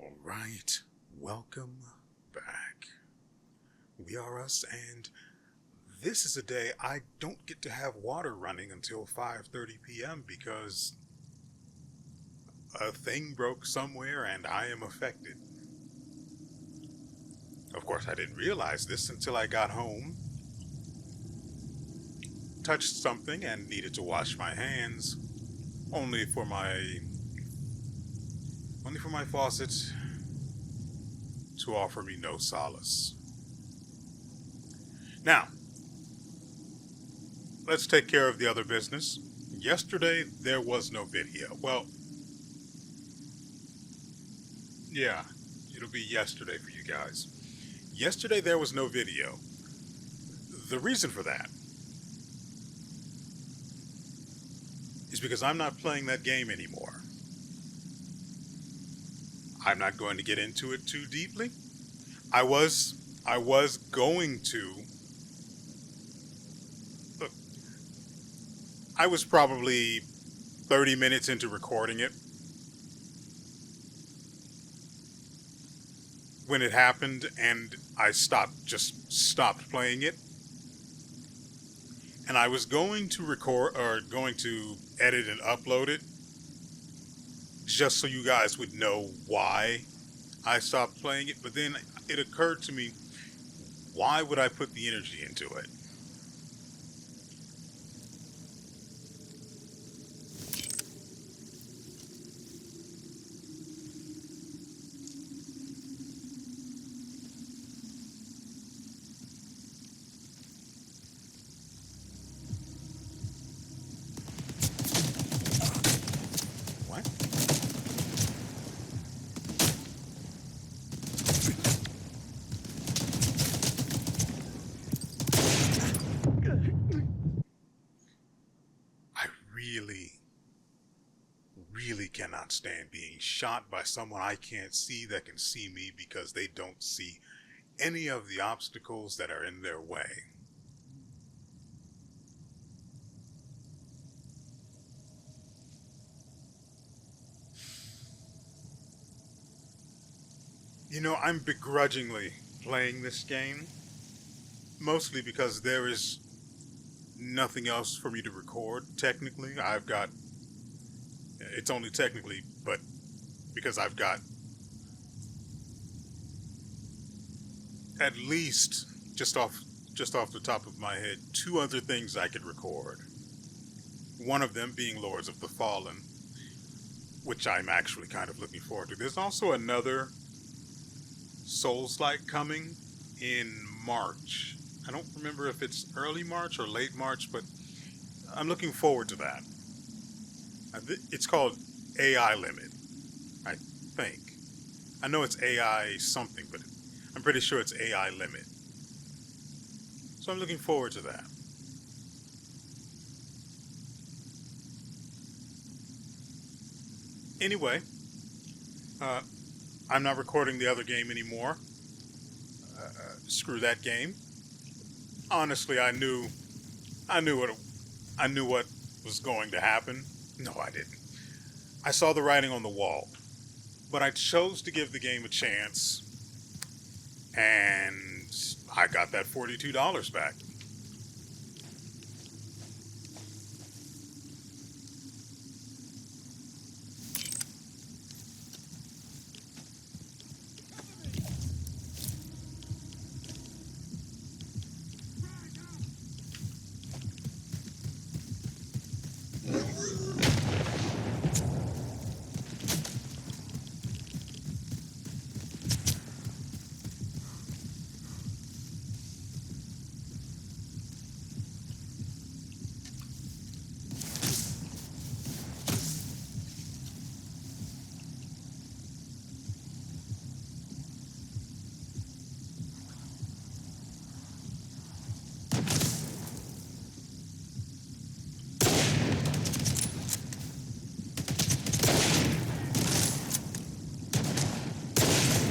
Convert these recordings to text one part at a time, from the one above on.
All right, welcome back. WeArEuS, and this is a day I don't get to have water running until 5:30 p.m. because a thing broke somewhere and I am affected. Of course, I didn't realize this until I got home, touched something and needed to wash my hands, only for my faucet to offer me no solace. Now, let's take care of the other business. Yesterday, there was no video. Well, yeah, it'll be yesterday for you guys. Yesterday, there was no video. The reason for that is because I'm not playing that game anymore. I'm not going to get into it too deeply. I was going to. Look, I was probably 30 minutes into recording it when it happened, and I just stopped playing it. And I was going to edit and upload it just so you guys would know why I stopped playing it. But then it occurred to me, why would I put the energy into it? What? I really cannot stand being shot by someone I can't see that can see me because they don't see any of the obstacles that are in their way. You know, I'm begrudgingly playing this game, mostly because there is nothing else for me to record. Technically, it's only technically, but because I've got at least, just off the top of my head, two other things I could record. One of them being Lords of the Fallen, which I'm actually kind of looking forward to. There's also another Souls-like coming in March. I don't remember if it's early March or late March, but I'm looking forward to that. It's called AI Limit, I think. I know it's AI something, but I'm pretty sure it's AI Limit. So I'm looking forward to that. Anyway, I'm not recording the other game anymore. Screw that game. Honestly, I knew what was going to happen. No, I didn't. I saw the writing on the wall, but I chose to give the game a chance, and I got that $42 back.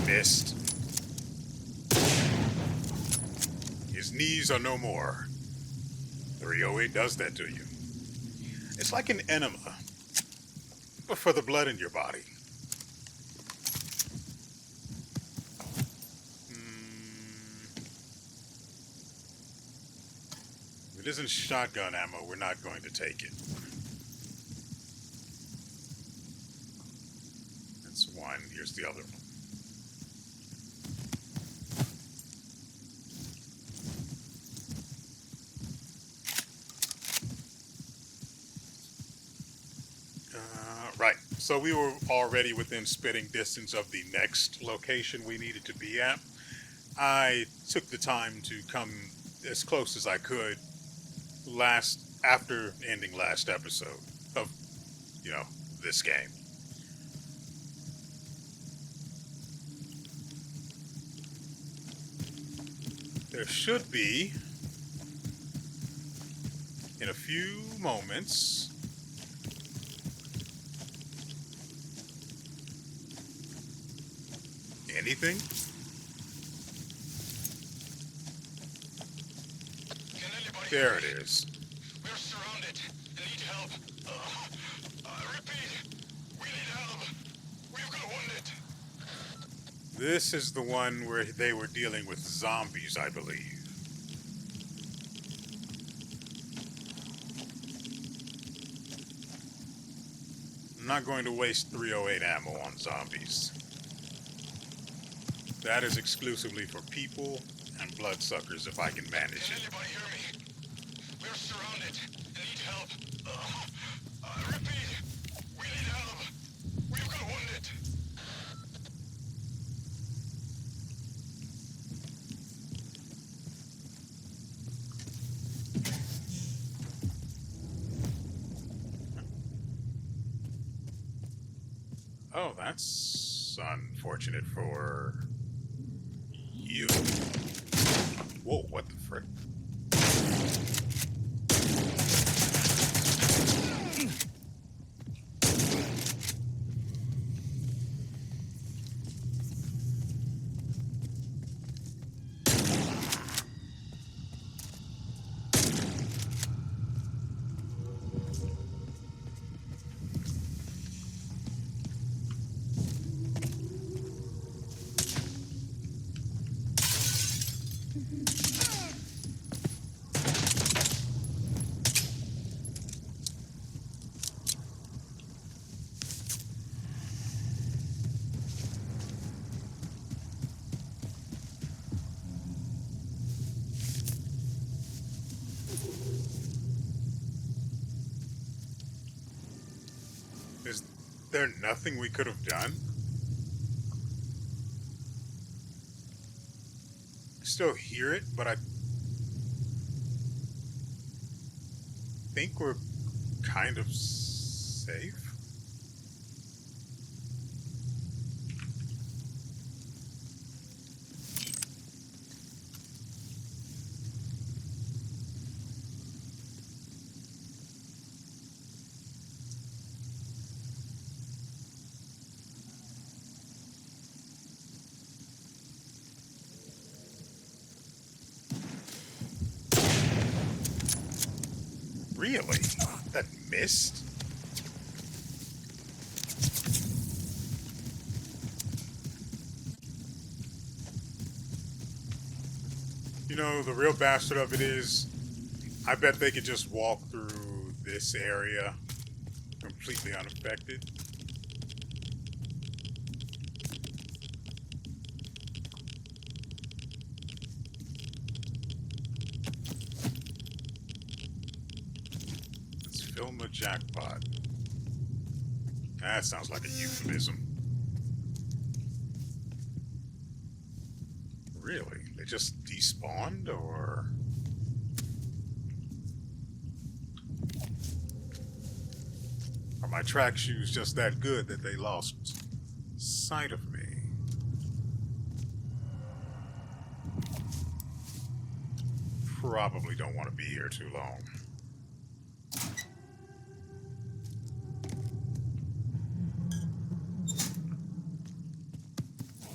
Missed. His knees are no more. 308 does that to you. It's like an enema, but for the blood in your body. If it isn't shotgun ammo, we're not going to take it. That's one. Here's the other one. Right. So we were already within spitting distance of the next location we needed to be at. I took the time to come as close as I could after ending last episode of, this game. There should be, in a few moments, anything? There it is. We're surrounded. Need help. Repeat. We need help. We've got wounded. This is the one where they were dealing with zombies, I believe. I'm not going to waste 308 ammo on zombies. That is exclusively for people and bloodsuckers if I can manage Can it. anybody hear me? We're surrounded. Need help. Repeat. We need help. We've got wounded. Oh, that's unfortunate for you. Whoa, what the frick? Is there nothing we could have done? I still hear it, but I think we're kind of safe. Really? That missed? You know, the real bastard of it is, I bet they could just walk through this area completely unaffected. Film a jackpot. That sounds like a euphemism. Really? They just despawned, or... Are my track shoes just that good that they lost sight of me? Probably don't want to be here too long.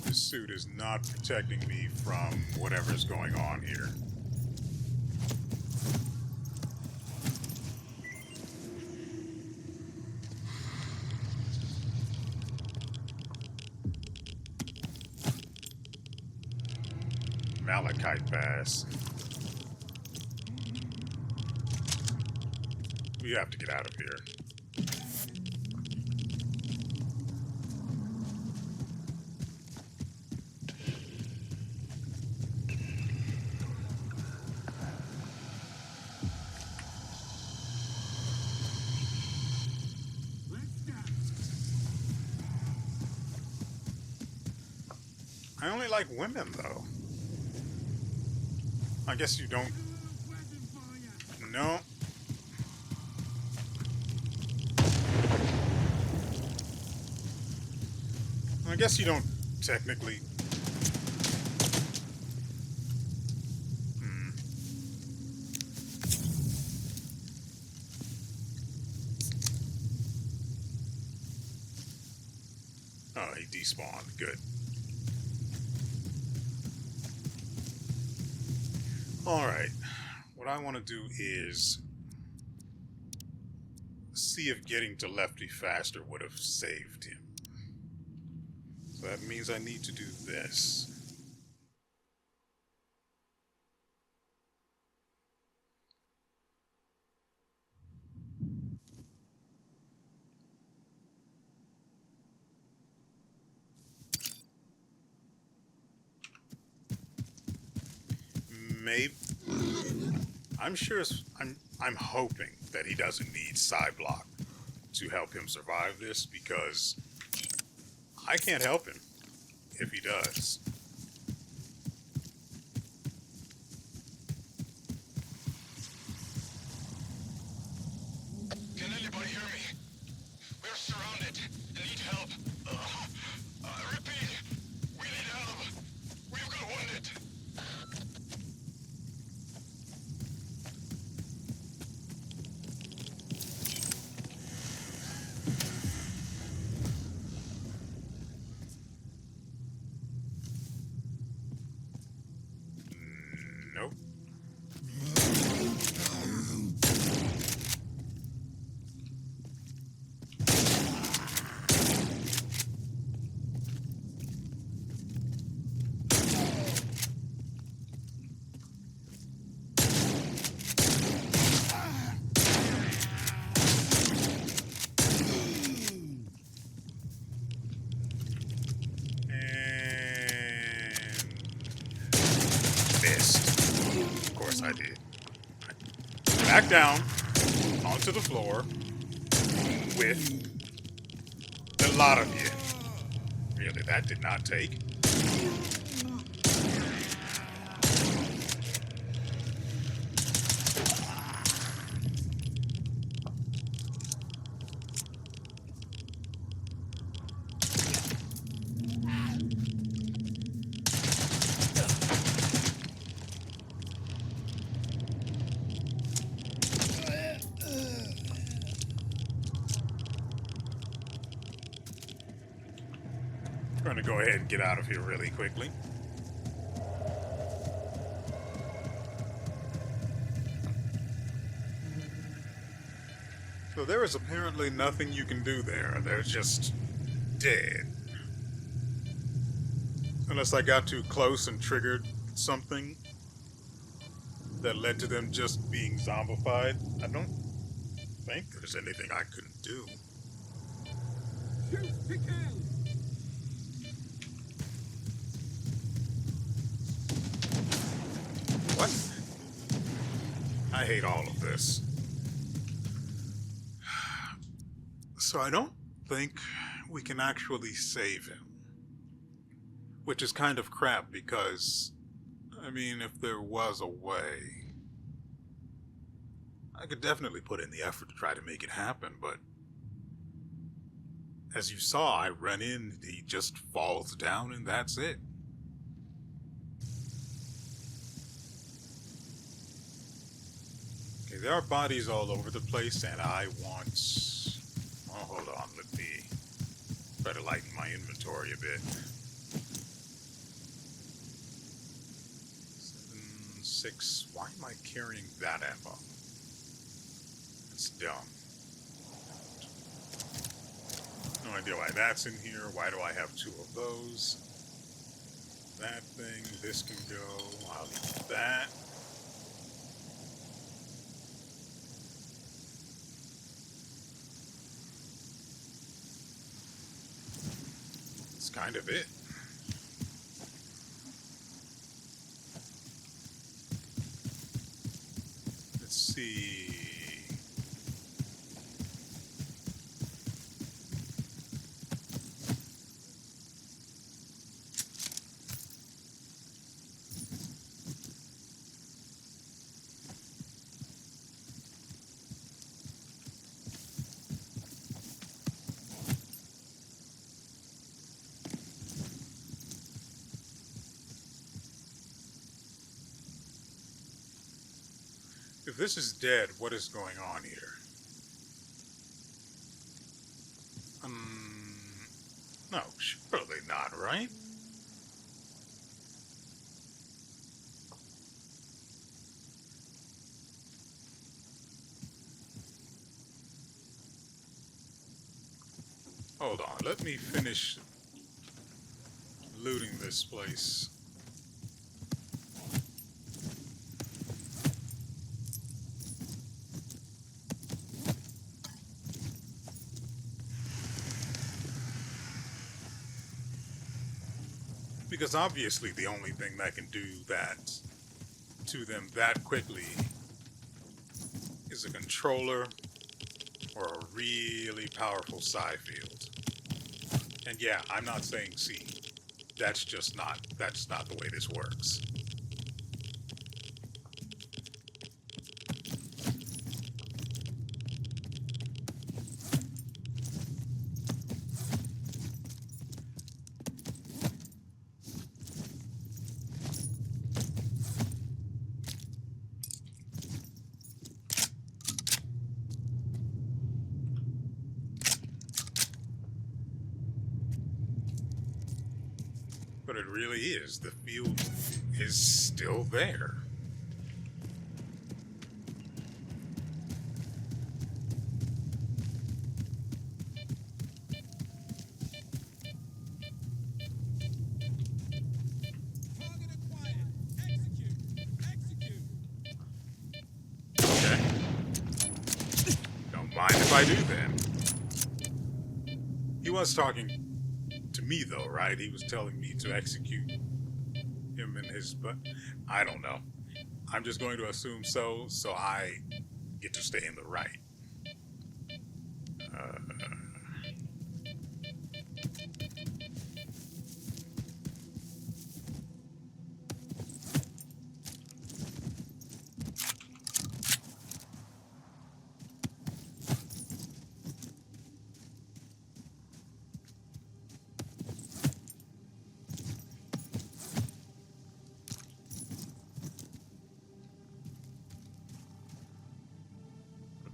This suit is not protecting me from whatever's going on here. Malachite bass. We have to get out of here. I only like women, though. I guess you don't... No. I guess you don't technically... Oh, he despawned. Good. Alright. What I want to do is see if getting to Lefty faster would have saved him. So that means I need to do this. Maybe... I'm sure... I'm hoping that he doesn't need Cyblock to help him survive this, because I can't help him if he does. Can anybody hear me? We're surrounded and need help. Repeat, we need help. We've got wounded. Nope. Missed. Of course I did. Back down onto the floor with a lot of you. Really, that did not take. I'm going to go ahead and get out of here really quickly. So there is apparently nothing you can do there. They're just dead. Unless I got too close and triggered something that led to them just being zombified. I don't think there's anything I couldn't do. Shoot to kill! What? I hate all of this. So I don't think we can actually save him. Which is kind of crap because, I mean, if there was a way, I could definitely put in the effort to try to make it happen, but as you saw, I run in, he just falls down, and that's it. Okay, there are bodies all over the place, and I want... Oh, hold on, let me try to lighten my inventory a bit. 7, 6... Why am I carrying that ammo? It's dumb. No idea why that's in here. Why do I have 2 of those? That thing, this can go. I'll leave that. kind of it. Let's see. If this is dead, what is going on here? No, surely not, right? Hold on, let me finish looting this place. Because obviously the only thing that can do that to them that quickly is a controller or a really powerful psi field. And yeah, I'm not saying C. That's not the way this works. But it really is. The field is still there. Okay. Don't mind if I do then. He was talking to me though, right? He was telling me to execute him and his, but I don't know. I'm just going to assume so I get to stay in the right.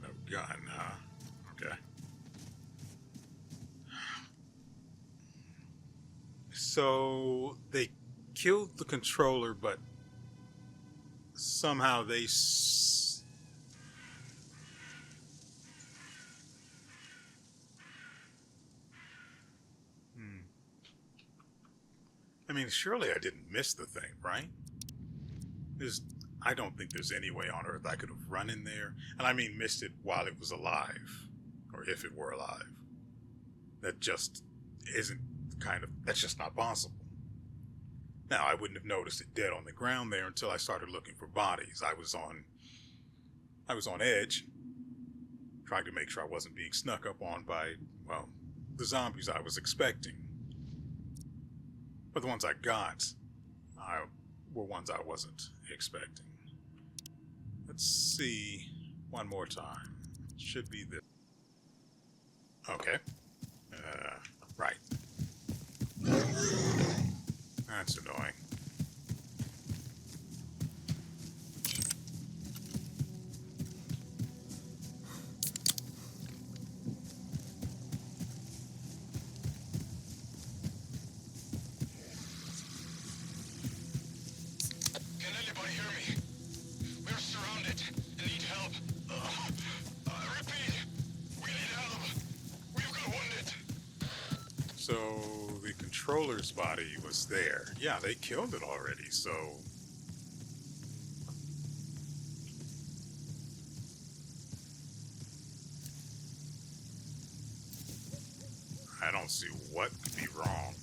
No gun, huh? Okay. So they killed the controller, but somehow they I mean, surely I didn't miss the thing, right? I don't think there's any way on Earth I could have run in there, and I mean missed it while it was alive, or if it were alive. That just isn't that's just not possible. Now, I wouldn't have noticed it dead on the ground there until I started looking for bodies. I was on edge, trying to make sure I wasn't being snuck up on by, well, the zombies I was expecting. But the ones I got were ones I wasn't expecting. Let's see one more time. Should be this. Okay. Right. That's annoying. Can anybody hear me? We're surrounded and need help. Repeat, we need help. We've got wounded. So the controller's body was there. Yeah, they killed it already, so I don't see what could be wrong.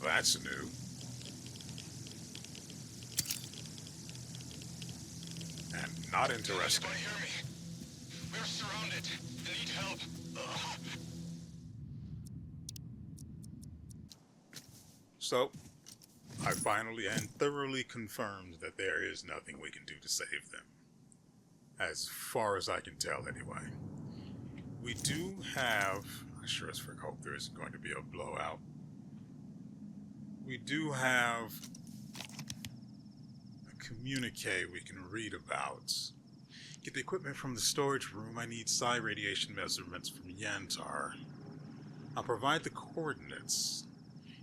That's new. And not interesting. Anybody hear me? We're surrounded. I need help. Ugh. So, I finally and thoroughly confirmed that there is nothing we can do to save them. As far as I can tell, anyway. We do have... I sure as frick hope there isn't going to be a blowout. We do have a communique we can read about. Get the equipment from the storage room. I need psi radiation measurements from Yantar. I'll provide the coordinates.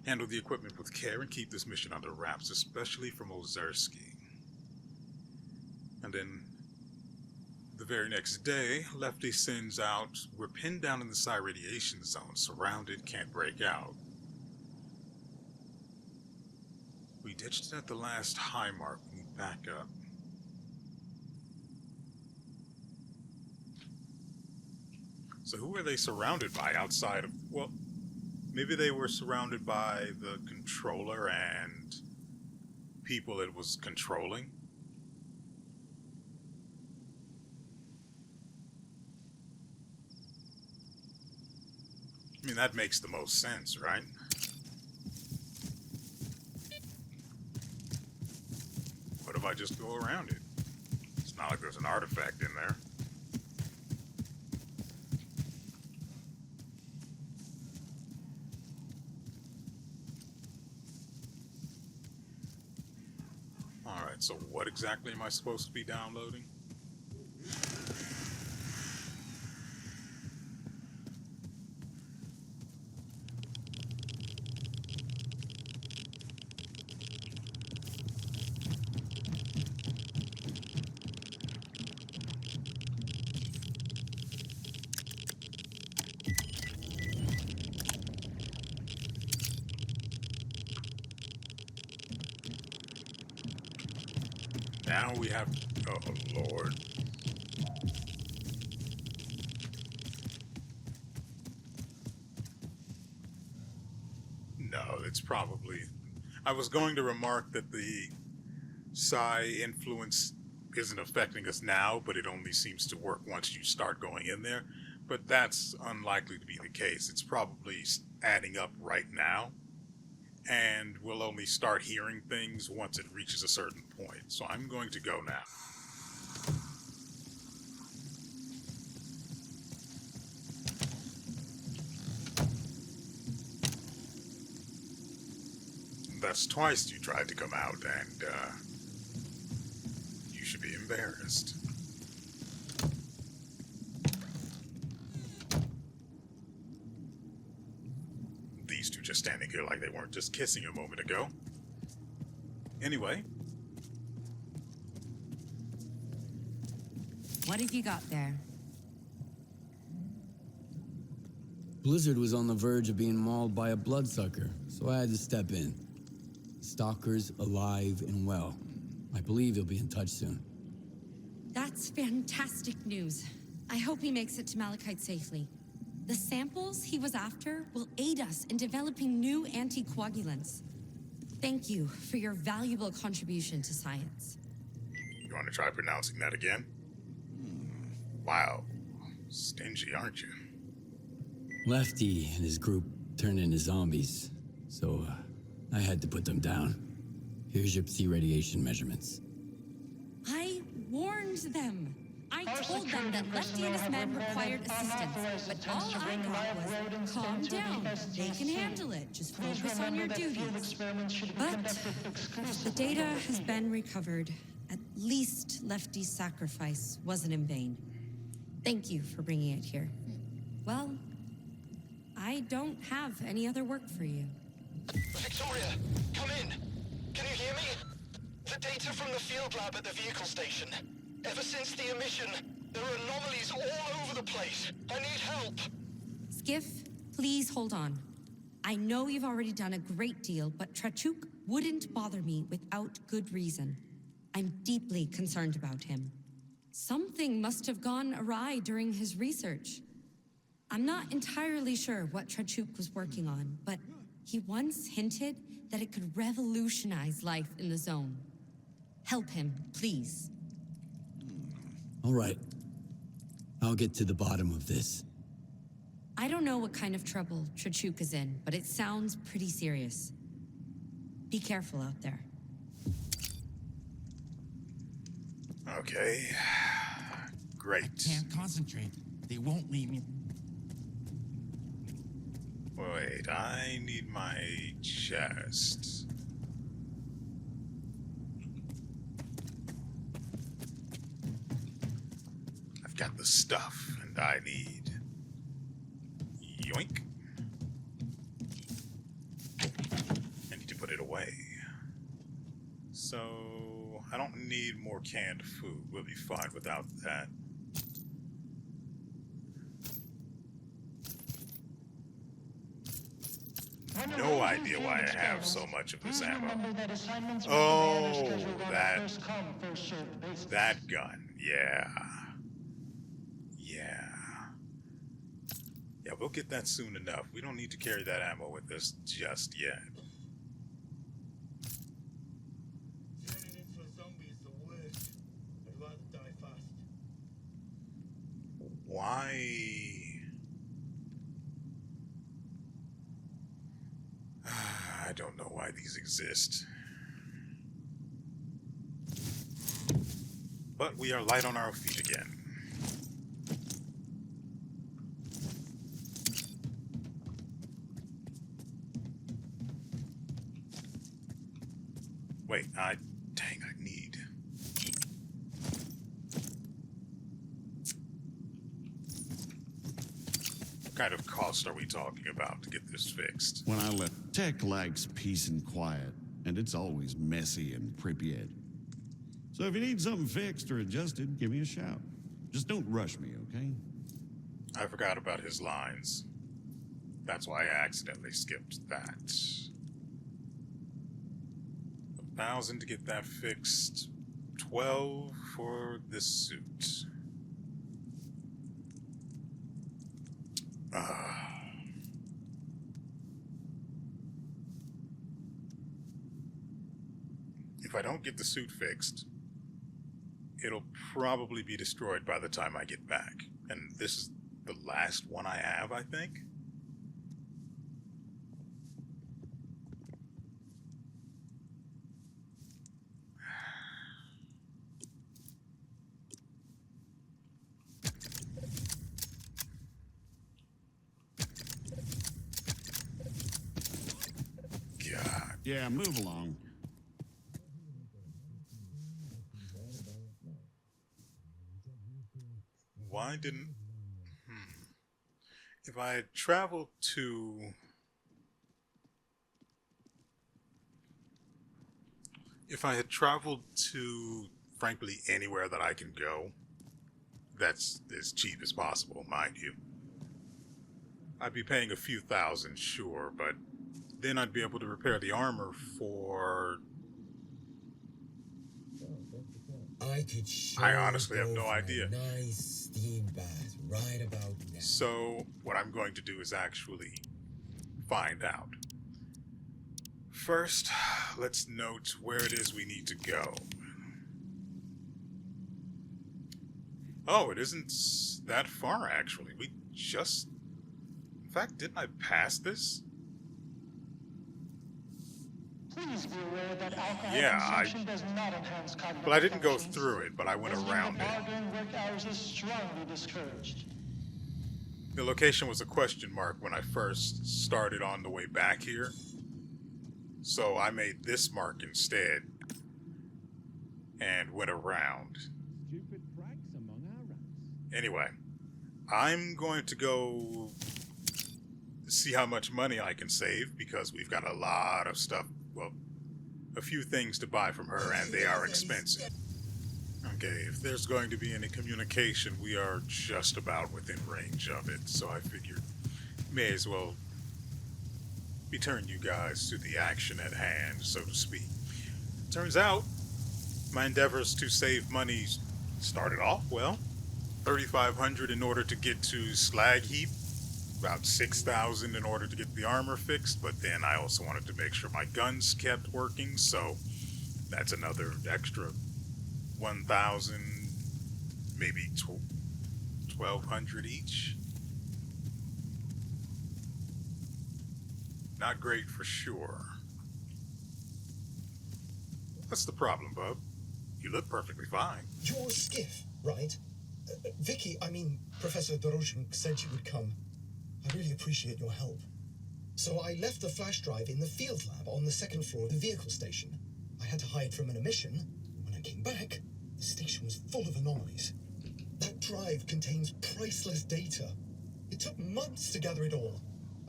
Handle the equipment with care and keep this mission under wraps, especially from Ozerski. And then the very next day, Lefty sends out, we're pinned down in the psi radiation zone, surrounded, can't break out. We ditched it at the last high mark, we need backup. So who are they surrounded by outside of, well, maybe they were surrounded by the controller and people it was controlling? I mean, that makes the most sense, right? What if I just go around it? It's not like there's an artifact in there. Alright, so what exactly am I supposed to be downloading? Now we have... oh, Lord. No, it's probably... I was going to remark that the psi influence isn't affecting us now, but it only seems to work once you start going in there. But that's unlikely to be the case. It's probably adding up right now. And we'll only start hearing things once it reaches a certain point. So I'm going to go now. That's twice you tried to come out, and you should be embarrassed. These two just standing here like they weren't just kissing a moment ago. Anyway. What have you got there? Blizzard was on the verge of being mauled by a bloodsucker, so I had to step in. Stalker's alive and well. I believe he'll be in touch soon. That's fantastic news. I hope he makes it to Malachite safely. The samples he was after will aid us in developing new anticoagulants. Thank you for your valuable contribution to science. You want to try pronouncing that again? Wow. Stingy, aren't you? Lefty and his group turned into zombies, so I had to put them down. Here's your psi radiation measurements. I warned them. I told them that Lefty and his men required assistance, but all I got was, calm down, they can handle it, just focus on your duties. But the data has been recovered. At least Lefty's sacrifice wasn't in vain. Thank you for bringing it here. Well, I don't have any other work for you. Victoria, come in. Can you hear me? The data from the field lab at the vehicle station. Ever since the emission, there are anomalies all over the place. I need help. Skiff, please hold on. I know you've already done a great deal, but Trachuk wouldn't bother me without good reason. I'm deeply concerned about him. Something must have gone awry during his research. I'm not entirely sure what Trachuk was working on, but He once hinted that it could revolutionize life in the zone. Help him, please. All right. I'll get to the bottom of this. I don't know what kind of trouble Trachuka's in, but it sounds pretty serious. Be careful out there. Okay. Great. Can't concentrate. They won't leave me. Wait, I need my chest. I've got the stuff, and I need... Yoink. I need to put it away. So, I don't need more canned food. We'll be fine without that. No idea why I have so much of this ammo. Oh, that gun. Yeah. Yeah, we'll get that soon enough. We don't need to carry that ammo with us just yet. Turning into a zombie is the worst. I'd rather die fast. Why? I don't know why these exist. But we are light on our feet again. Wait, dang, I need... What kind of cost are we talking about to get this fixed? When I left, tech likes peace and quiet, and it's always messy in Pripyat. So if you need something fixed or adjusted, give me a shout. Just don't rush me, okay? I forgot about his lines. That's why I accidentally skipped that. 1,000 to get that fixed. 12 for this suit. If I don't get the suit fixed, it'll probably be destroyed by the time I get back. And this is the last one I have, I think. God. Yeah, move along. Why didn't... If I had traveled to... If I had traveled to, frankly, anywhere that I can go, that's as cheap as possible, mind you. I'd be paying a few thousand, sure, but then I'd be able to repair the armor for... I honestly have no idea. Nice steam bath right about now. So, what I'm going to do is actually find out. First, let's note where it is we need to go. Oh, it isn't that far, actually. We just... In fact, didn't I pass this? Please be aware that alcohol Yeah, consumption does not enhance cognitive Well, I didn't go functions. through it, but I went Visiting around the bar it. during work hours is strongly discouraged. The location was a question mark when I first started on the way back here. So I made this mark instead. And went around. Stupid pranks among our ranks. Anyway, I'm going to go see how much money I can save, because we've got a lot of stuff, well, a few things to buy from her, and they are expensive. Okay, if there's going to be any communication, we are just about within range of it, so I figured may as well return you guys to the action at hand, so to speak. Turns out, my endeavors to save money started off well. 3,500 in order to get to Slag Heap, about 6,000 in order to get the armor fixed, but then I also wanted to make sure my guns kept working, so that's another extra 1,000, maybe 1,200 each. Not great for sure. What's the problem, bub? You look perfectly fine. Your skiff, right? Vicky, I mean, Professor Doroshin said you would come. I really appreciate your help. So I left the flash drive in the field lab on the second floor of the vehicle station. I had to hide from an emission. When I came back, the station was full of anomalies. That drive contains priceless data. It took months to gather it all.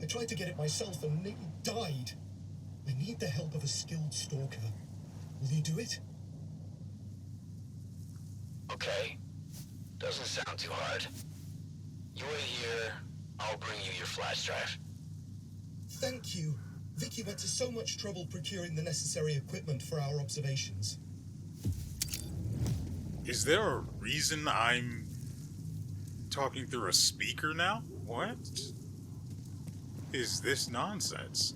I tried to get it myself and nearly died. I need the help of a skilled stalker. Will you do it? Okay. Doesn't sound too hard. You wait here, I'll bring you your flash drive. Thank you. Vicky went to so much trouble procuring the necessary equipment for our observations. Is there a reason I'm talking through a speaker now? What is this nonsense?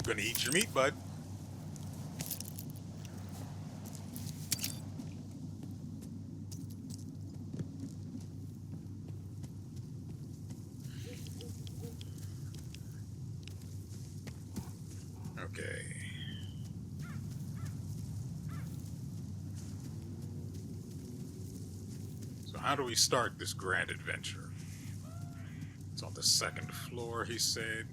Gonna eat your meat, bud. Okay. So how do we start this grand adventure? It's on the second floor, he said.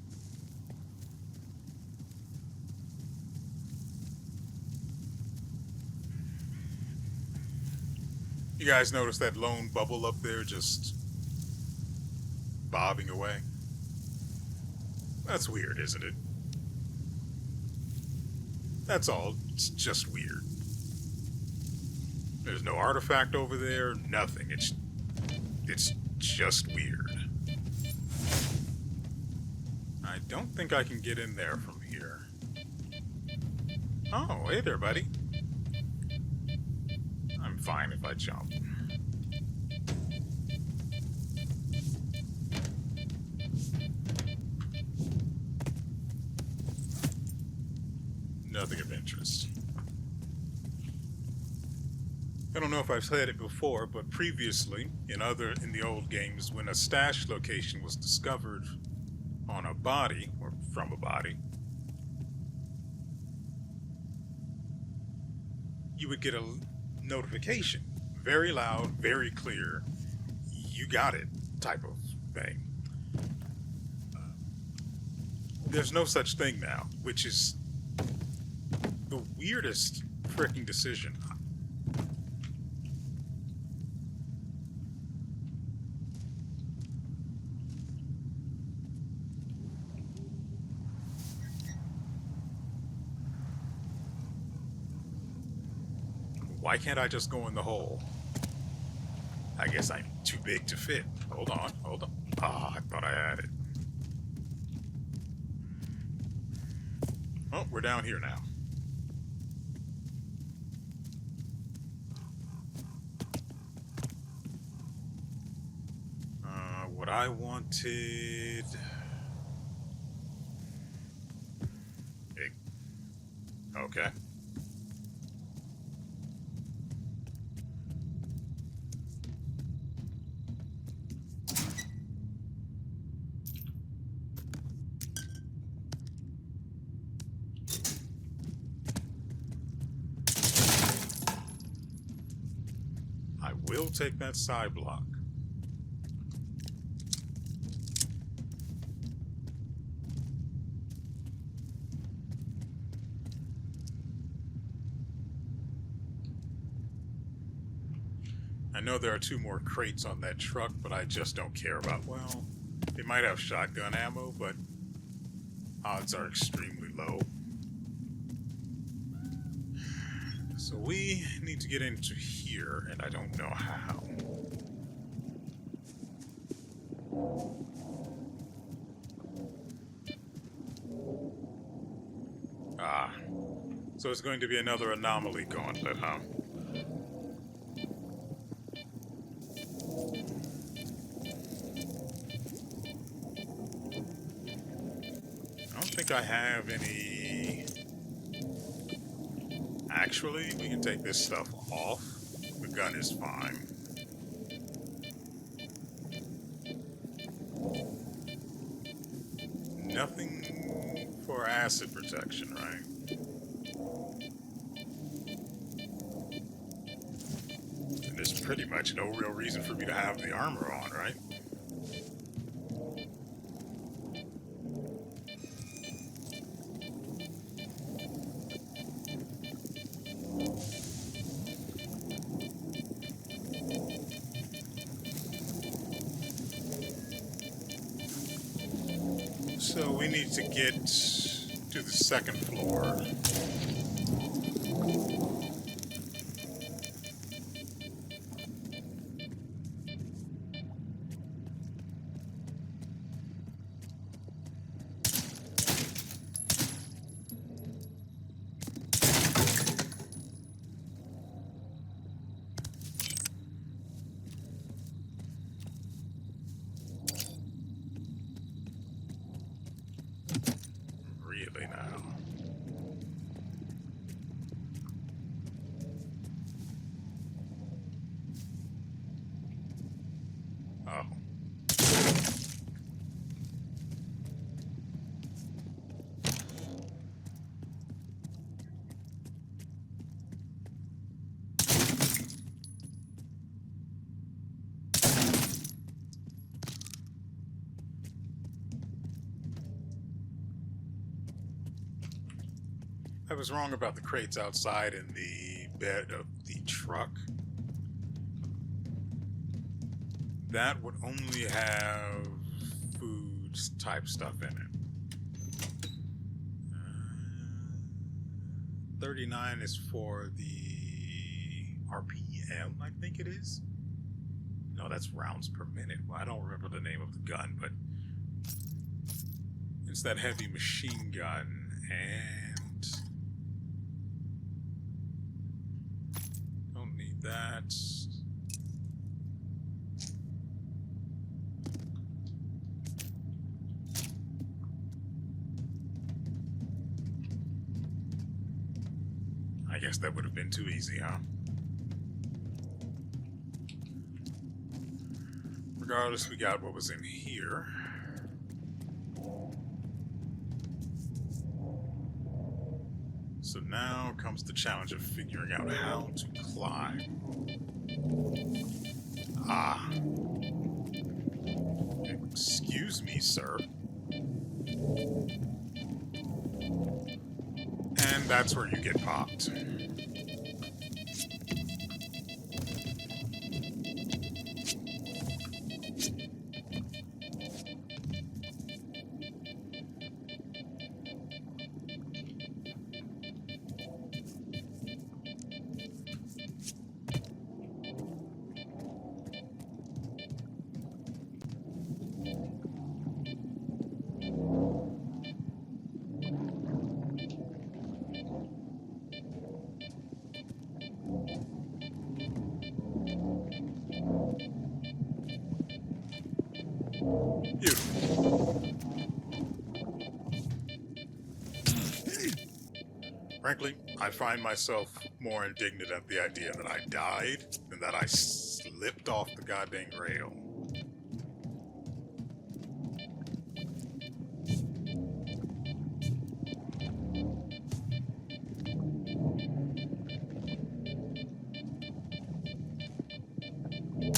You guys notice that lone bubble up there just bobbing away? That's weird, isn't it? That's all. It's just weird. There's no artifact over there, nothing. It's just weird. I don't think I can get in there from here. Oh, hey there, buddy. I'm fine if I jump. Nothing of interest. I don't know if I've said it before, but previously, in the old games, when a stash location was discovered on a body, or from a body, you would get a notification. Very loud, very clear. You got it, type of thing. There's no such thing now, which is the weirdest freaking decision. Why can't I just go in the hole? I guess I'm too big to fit. Hold on, hold on. Ah, I thought I had it. Oh, we're down here now. What I wanted... Okay. I will take that side block. I know there are 2 more crates on that truck, but I just don't care about, well, they might have shotgun ammo, but odds are extremely low. So we need to get into here, and I don't know how. Ah, so it's going to be another anomaly gauntlet, huh? I have any... Actually, we can take this stuff off. The gun is fine. Nothing for acid protection, right? And there's pretty much no real reason for me to have the armor on, right? So we need to get to the second floor. Really now. Oh. I was wrong about the crates outside in the bed of the truck. That would only have food type stuff in it. 39 is for the RPM, I think it is. No, that's rounds per minute. Well, I don't remember the name of the gun, but it's that heavy machine gun, and don't need that. I guess that would have been too easy, huh? Regardless, we got what was in here. So now comes the challenge of figuring out how to climb. Ah. Excuse me, sir. And that's where you get popped. Frankly, I find myself more indignant at the idea that I died than that I slipped off the goddamn rail.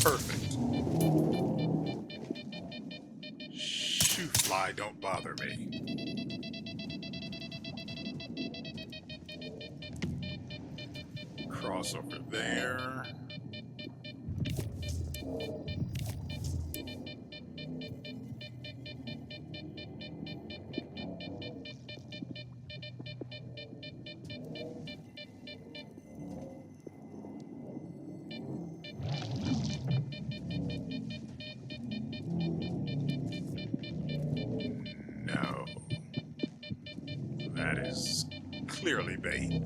Perfect. Shoo, fly, don't bother me. Cross over there. No. That is clearly bait.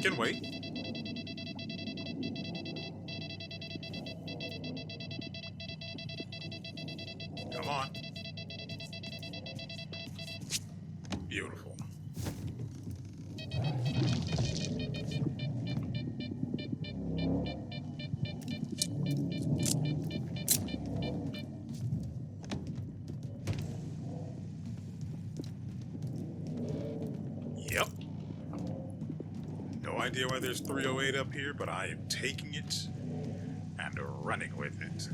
can wait. Come on. Beautiful. Yep. No idea why there's 308 up here, but I am taking it and running with it.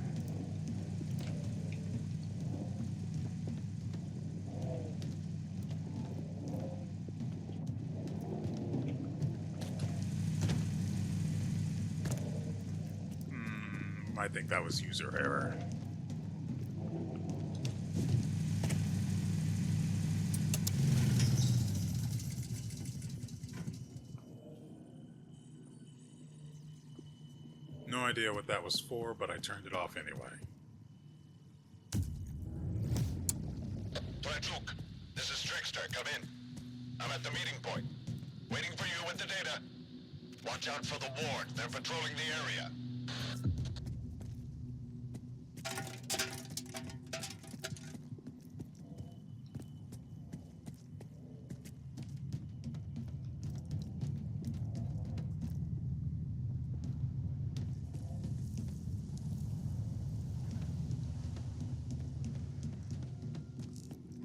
I think that was user error. No idea what that was for, but I turned it off anyway. Look, this is Trickster. Come in. I'm at the meeting point. Waiting for you with the data. Watch out for the ward. They're patrolling the area.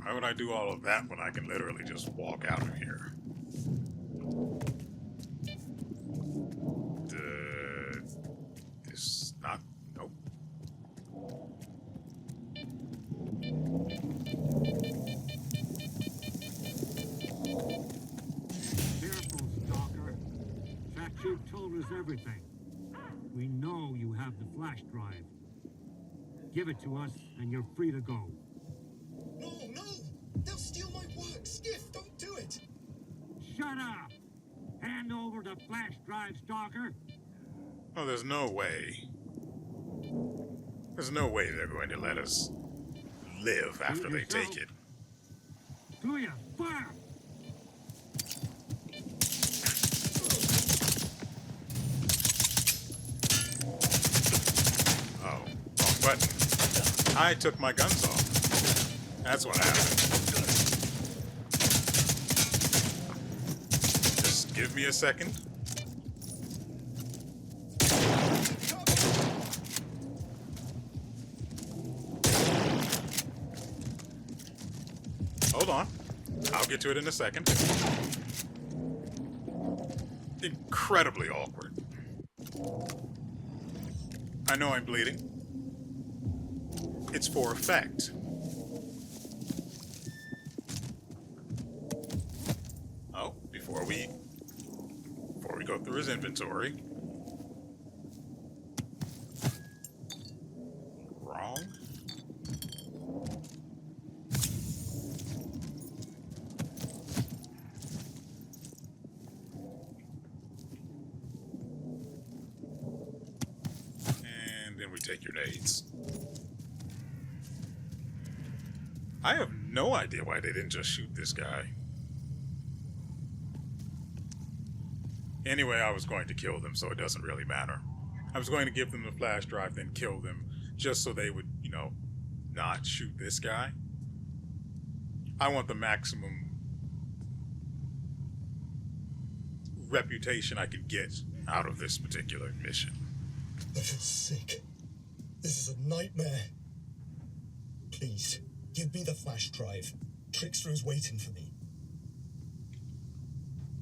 Why would I do all of that when I can literally just walk out of here? This not... Nope. Careful, Stalker. That chief told us everything. We know you have the flash drive. Give it to us, and you're free to go. No, no! They'll steal my work! Skiff, don't do it! Shut up! Hand over the flash drive, Stalker! Oh, there's no way. There's no way they're going to let us live after they take it. Do ya? Fire! Oh, wrong button. I took my guns off. That's what happened. Just give me a second. Hold on. I'll get to it in a second. Incredibly awkward. I know I'm bleeding. It's for effect. Oh, before we go through his inventory. Wrong. And then we take your nades. I have no idea why they didn't just shoot this guy. Anyway, I was going to kill them, so it doesn't really matter. I was going to give them the flash drive, then kill them, just so they would, you know, not shoot this guy. I want the maximum reputation I can get out of this particular mission. I feel sick. This is a nightmare. Please, give me the flash drive. Trickster is waiting for me.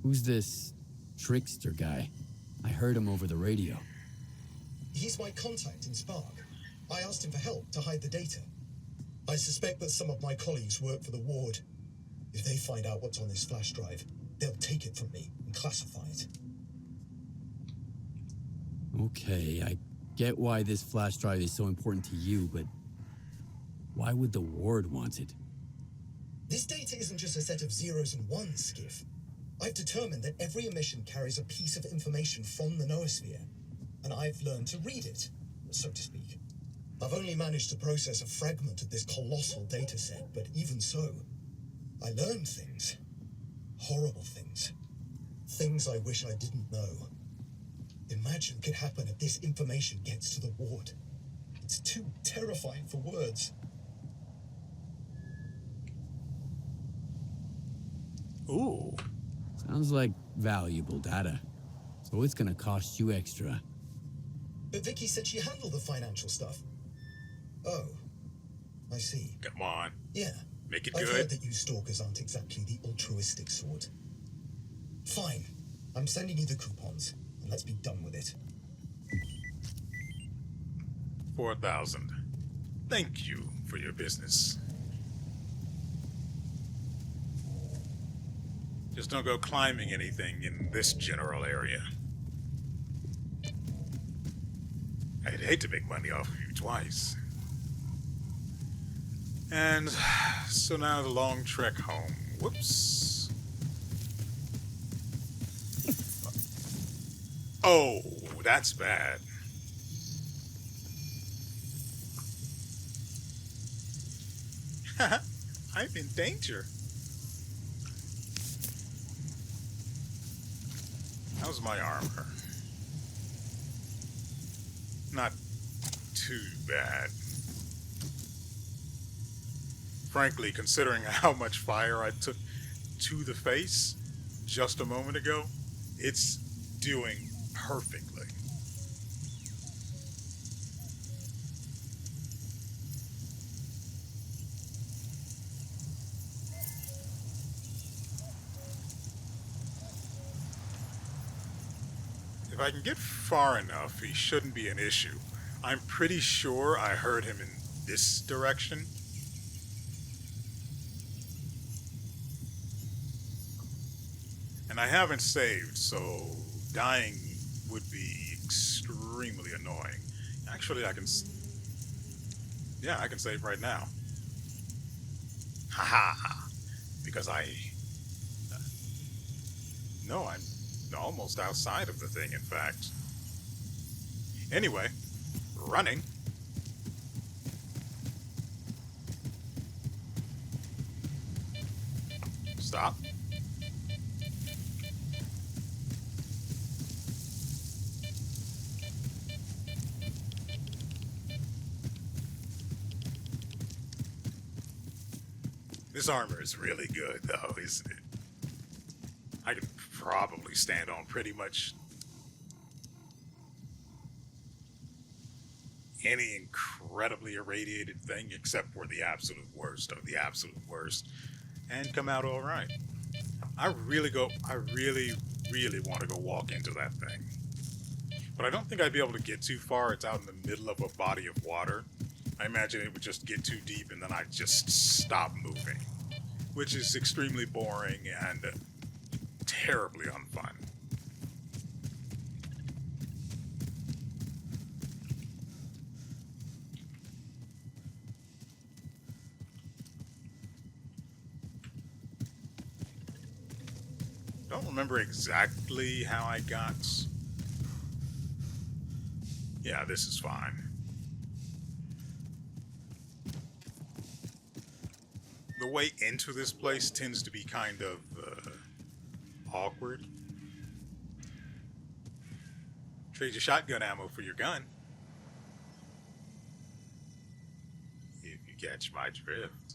Who's this Trickster guy? I heard him over the radio. He's my contact in S.T.A.L.K.E.R. I asked him for help to hide the data. I suspect that some of my colleagues work for the ward. If they find out what's on this flash drive, they'll take it from me and classify it. Okay, I get why this flash drive is so important to you, but why would the ward want it? This data isn't just a set of zeros and ones, Skiff. I've determined that every emission carries a piece of information from the noosphere, and I've learned to read it, so to speak. I've only managed to process a fragment of this colossal data set, but even so, I learned things. Horrible things. Things I wish I didn't know. Imagine what could happen if this information gets to the ward. It's too terrifying for words. Ooh. Sounds like valuable data. So it's gonna cost you extra. But Vicky said she handled the financial stuff. Oh, I see. Come on. Yeah. Make it I've good. heard that you stalkers aren't exactly the altruistic sort. Fine. I'm sending you the coupons, and let's be done with it. 4,000. Thank you for your business. Just don't go climbing anything in this general area. I'd hate to make money off of you twice. And so now the long trek home. Whoops. Oh, that's bad. I'm in danger. How's my armor? Not too bad. Frankly, considering how much fire I took to the face just a moment ago, it's doing perfectly. If I can get far enough, he shouldn't be an issue. I'm pretty sure I heard him in this direction. And I haven't saved, so dying would be extremely annoying. Actually, I can save right now. Haha. Because no, I'm almost outside of the thing, in fact. Anyway, running. Stop. This armor is really good, though, isn't it? I could probably stand on pretty much any incredibly irradiated thing except for the absolute worst of the absolute worst and come out all right. I really, really want to go walk into that thing. But I don't think I'd be able to get too far. It's out in the middle of a body of water. I imagine it would just get too deep and then I'd just stop moving, which is extremely boring and terribly unfun. Don't remember exactly how I got. Yeah, this is fine. The way into this place tends to be kind of awkward. Trade your shotgun ammo for your gun. If you catch my drift.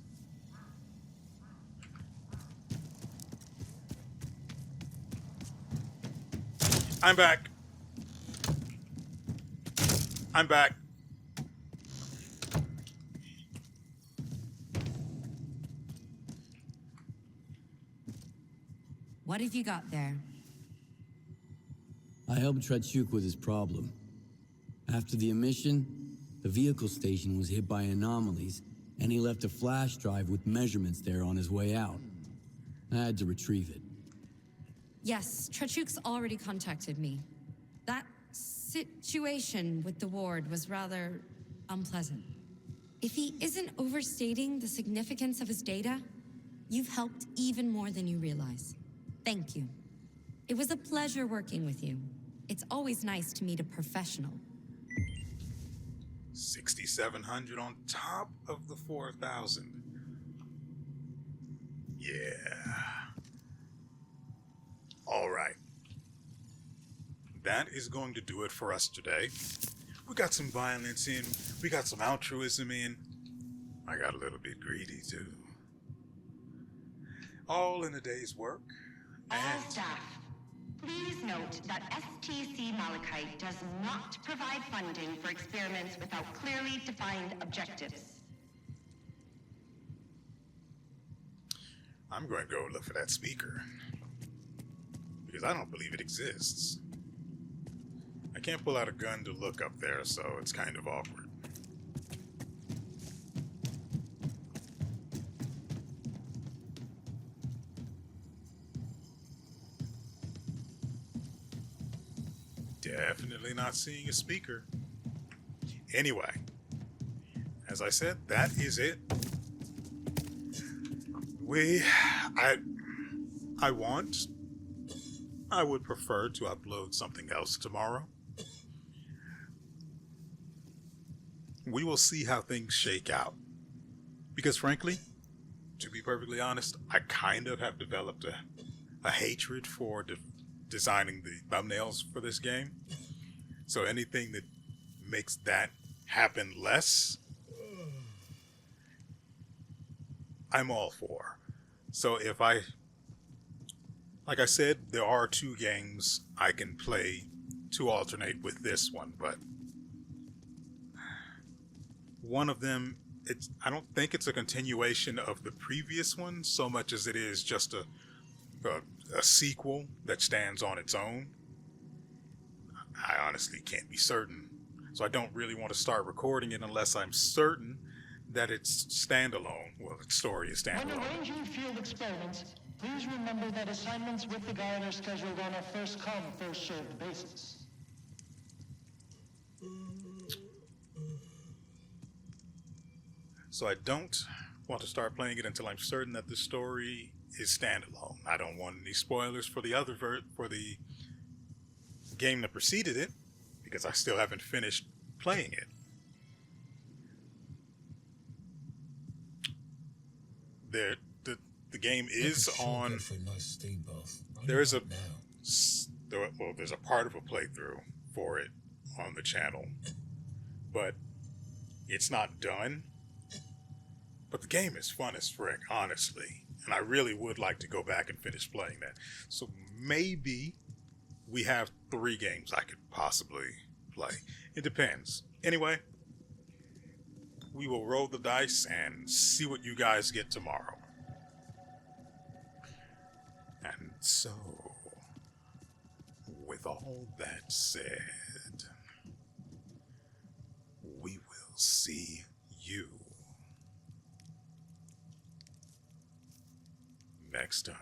I'm back. I'm back. What have you got there? I helped Chornobyl with his problem. After the emission, the vehicle station was hit by anomalies, and he left a flash drive with measurements there on his way out. I had to retrieve it. Yes, Chornobyl's already contacted me. That situation with the ward was rather unpleasant. If he isn't overstating the significance of his data, you've helped even more than you realize. Thank you. It was a pleasure working with you. It's always nice to meet a professional. 6,700 on top of the 4,000. Yeah. All right. that is going to do it for us today. We got some violence in, we got some altruism in. I got a little bit greedy too. All in a day's work. All And staff, please note that S.T.A.L.K.E.R does not provide funding for experiments without clearly defined objectives. I'm going to go look for that speaker, because I don't believe it exists. I can't pull out a gun to look up there, so it's kind of awkward. Definitely not seeing a speaker. Anyway, as I said, that is it. I would prefer to upload something else tomorrow. We will see how things shake out. Because frankly, to be perfectly honest, I kind of have developed a hatred for designing the thumbnails for this game. So anything that makes that happen less, I'm all for. So if like I said, there are 2 games I can play to alternate with this one, but one of them, I don't think it's a continuation of the previous one so much as it is just a sequel that stands on its own. I honestly can't be certain, so I don't really want to start recording it unless I'm certain that it's standalone. Well, its story is standalone. When arranging field experiments, please remember that assignments with the guide are scheduled on a first-come, first-served basis. So I don't want to start playing it until I'm certain that the story is standalone. I don't want any spoilers for the other for the game that preceded it, because I still haven't finished playing it. The game is on. There's there's a part of a playthrough for it on the channel, but it's not done. But the game is fun as frick, honestly, and I really would like to go back and finish playing that. So maybe we have 3 games I could possibly play. It depends. Anyway, we will roll the dice and see what you guys get tomorrow. And so, with all that said, we will see you next time.